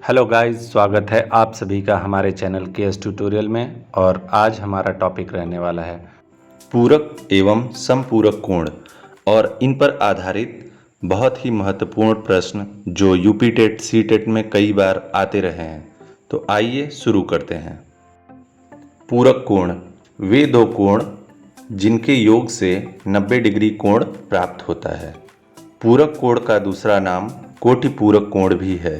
Hello guys, स्वागत है आप सभी का हमारे चैनल केएस ट्यूटोरियल में। और आज हमारा टॉपिक रहने वाला है पूरक एवं समपूरक कोण और इन पर आधारित बहुत ही महत्वपूर्ण प्रश्न जो यूपी टेट सी टेट में कई बार आते रहे हैं। तो आइए शुरू करते हैं। पूरक कोण वे दो कोण जिनके योग से 90 डिग्री कोण प्राप्त होता है। पूरक कोण का दूसरा नाम कोटिपूरक कोण भी है।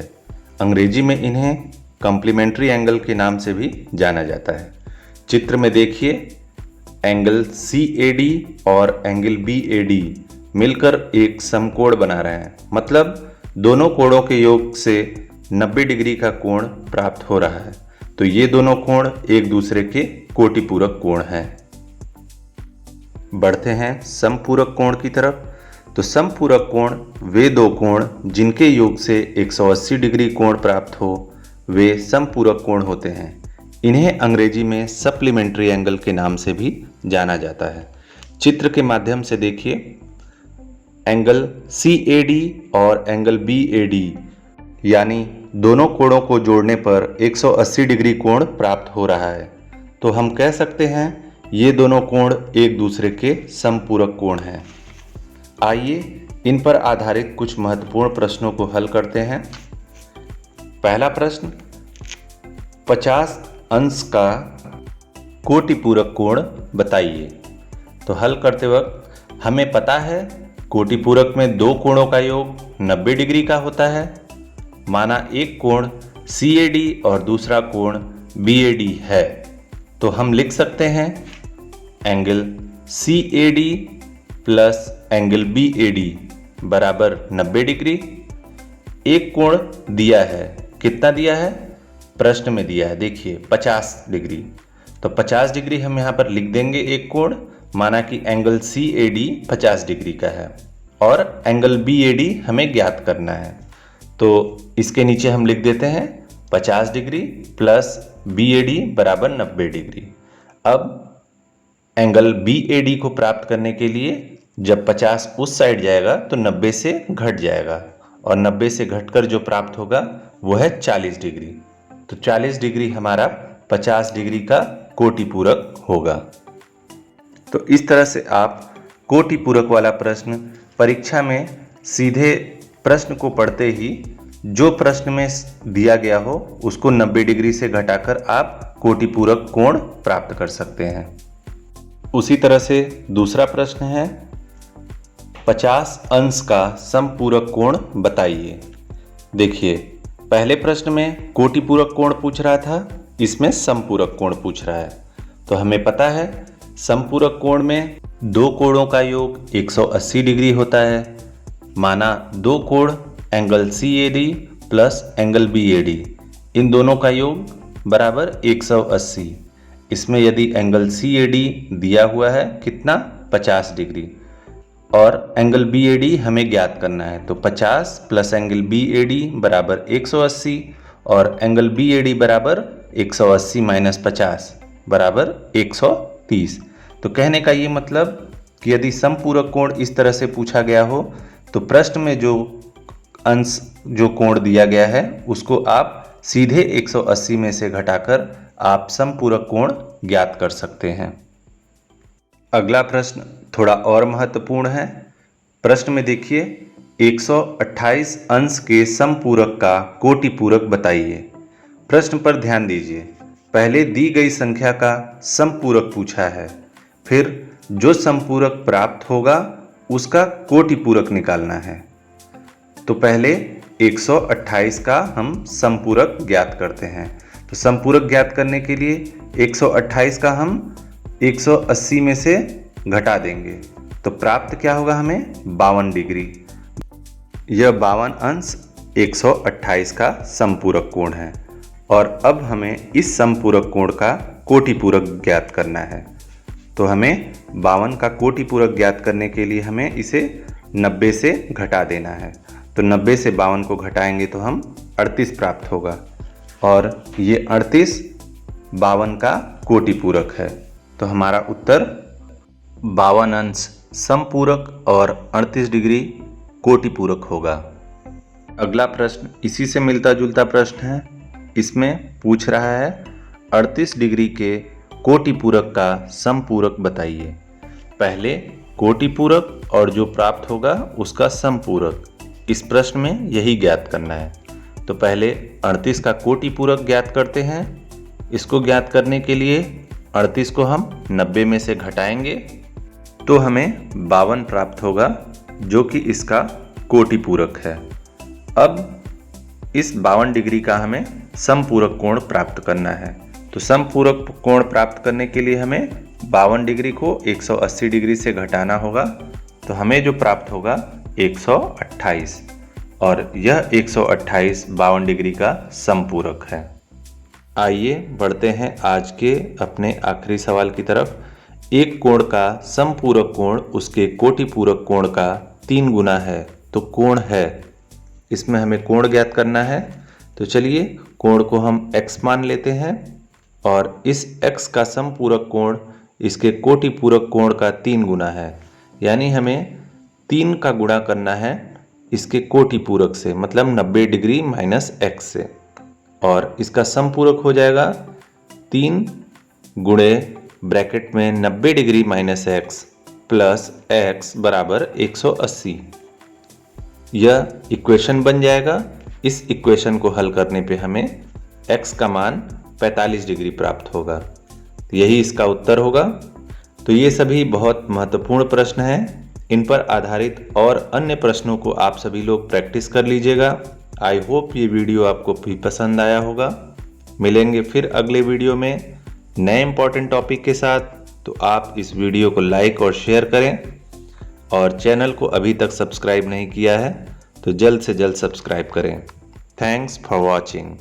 अंग्रेजी में इन्हें कॉम्प्लीमेंट्री एंगल के नाम से भी जाना जाता है। चित्र में देखिए, एंगल CAD और एंगल BAD मिलकर एक समकोण बना रहे हैं, मतलब दोनों कोणों के योग से 90 डिग्री का कोण प्राप्त हो रहा है। तो ये दोनों कोण एक दूसरे के कोटिपूरक कोण हैं। बढ़ते हैं समपूरक कोण की तरफ। तो समपूरक कोण वे दो कोण जिनके योग से 180 डिग्री कोण प्राप्त हो, वे समपूरक कोण होते हैं। इन्हें अंग्रेजी में सप्लीमेंट्री एंगल के नाम से भी जाना जाता है। चित्र के माध्यम से देखिए, एंगल CAD और एंगल BAD यानी दोनों कोणों को जोड़ने पर 180 डिग्री कोण प्राप्त हो रहा है। तो हम कह सकते हैं ये दोनों कोण एक दूसरे के समपूरक कोण हैं। आइए इन पर आधारित कुछ महत्वपूर्ण प्रश्नों को हल करते हैं। पहला प्रश्न, 50 अंश का कोटिपूरक कोण बताइए। तो हल करते वक्त हमें पता है कोटिपूरक में दो कोणों का योग 90 डिग्री का होता है। माना एक कोण CAD और दूसरा कोण BAD है, तो हम लिख सकते हैं angle CAD plus angle BAD बराबर 90 डिग्री। एक कोण दिया है, कितना दिया है? प्रश्न में दिया है, देखिए 50 डिग्री। तो 50 डिग्री हम यहाँ पर लिख देंगे एक कोण। माना कि एंगल CAD 50 डिग्री का है और एंगल BAD हमें ज्ञात करना है। तो इसके नीचे हम लिख देते हैं 50 डिग्री प्लस BAD बराबर 90 डिग्री। अब एंगल BAD को प्राप्त करने के लिए जब 50 उस साइड जाएगा तो 90 से घट जाएगा और 90 से घटकर जो प्राप्त होगा वो है 40 डिग्री। तो 40 डिग्री हमारा 50 डिग्री का कोटिपूरक होगा। तो इस तरह से आप कोटिपूरक वाला प्रश्न परीक्षा में सीधे प्रश्न को पढ़ते ही जो प्रश्न में दिया गया हो उसको 90 डिग्री से घटाकर आप कोटिपूरक कोण प्राप्त कर सकते हैं। उसी तरह से दूसरा प्रश्न है, 50 अंश का समपूरक कोण बताइए। देखिए, पहले प्रश्न में कोटिपूरक कोण पूछ रहा था, इसमें समपूरक कोण पूछ रहा है। तो हमें पता है समपूरक कोण में दो कोणों का योग 180 डिग्री होता है। माना दो कोण angle CAD plus angle BAD, इन दोनों का योग बराबर 180। इसमें यदि एंगल CAD दिया हुआ है कितना, 50 डिग्री, और एंगल BAD हमें ज्ञात करना है। तो 50 प्लस एंगल BAD बराबर 180 और एंगल BAD बराबर 180 माइनस 50 बराबर 130। तो कहने का ये मतलब कि यदि समपूरक कोण इस तरह से पूछा गया हो तो प्रश्न में जो अंश जो कोण दिया गया है उसको आप सीधे 180 में से घटाकर आप समपूरक कोण ज्ञात कर सकते हैं। अगला प्रश्न थोड़ा और महत्वपूर्ण है। प्रश्न में देखिए, 128 अंश के समपूरक का कोटिपूरक बताइए। प्रश्न पर ध्यान दीजिए, पहले दी गई संख्या का समपूरक पूछा है, फिर जो समपूरक प्राप्त होगा उसका कोटिपूरक निकालना है। तो पहले 128 का हम समपूरक ज्ञात करते हैं। तो समपूरक ज्ञात करने के लिए 128 का हम 180 में से घटा देंगे तो प्राप्त क्या होगा हमें, 52 डिग्री। यह 52 अंश 128 का समपूरक कोण है। और अब हमें इस समपूरक कोण का कोटिपूरक ज्ञात करना है। तो हमें 52 का कोटिपूरक ज्ञात करने के लिए हमें इसे 90 से घटा देना है। तो 90 से 52 को घटाएंगे तो हम 38 प्राप्त होगा और ये 38 52 का कोटिपूरक है। तो हमारा उत्तर 52 अंश समपूरक और 38 डिग्री कोटिपूरक होगा। अगला प्रश्न इसी से मिलता जुलता प्रश्न है। इसमें पूछ रहा है 38 डिग्री के कोटि पूरक का समपूरक बताइए। पहले कोटि पूरक और जो प्राप्त होगा उसका समपूरक, इस प्रश्न में यही ज्ञात करना है। तो पहले 38 का कोटि पूरक ज्ञात करते हैं। इसको ज्ञात करने के लिए 38 को हम 90 में से घटाएंगे तो हमें 52 प्राप्त होगा, जो कि इसका कोटि पूरक है। अब इस 52 डिग्री का हमें समपूरक कोण प्राप्त करना है। तो समपूरक कोण प्राप्त करने के लिए हमें 52 डिग्री को 180 डिग्री से घटाना होगा। तो हमें जो प्राप्त होगा 128, और यह 128 52 डिग्री का समपूरक है। आइए बढ़ते हैं आज के अपने आखिरी सवाल की तरफ। एक कोण का समपूरक कोण उसके कोटि पूरक कोण का 3 गुना है तो कोण है। इसमें हमें कोण ज्ञात करना है। तो चलिए कोण को हम x मान लेते हैं और इस x का समपूरक कोण इसके कोटि पूरक कोण का 3 गुना है, यानी हमें 3 का गुणा करना है इसके कोटि पूरक से, मतलब 90 डिग्री माइनस x से, और इसका समपूरक हो जाएगा 3 गुणे ब्रैकेट में 90 degree minus x plus x बराबर 180। यह इक्वेशन बन जाएगा। इस इक्वेशन को हल करने पे हमें x का मान 45 डिग्री प्राप्त होगा। यही इसका उत्तर होगा। तो ये सभी बहुत महत्वपूर्ण प्रश्न हैं। इन पर आधारित और अन्य प्रश्नों को आप सभी लोग प्रैक्टिस कर लीजिएगा। आई होप ये वीडियो आपको भी पसंद आया होगा। मिलेंगे फिर अगले वीडियो में नए इंपॉर्टेंट टॉपिक के साथ। तो आप इस वीडियो को लाइक और शेयर करें, और चैनल को अभी तक सब्सक्राइब नहीं किया है तो जल्द से जल्द सब्सक्राइब करें। Thanks for watching.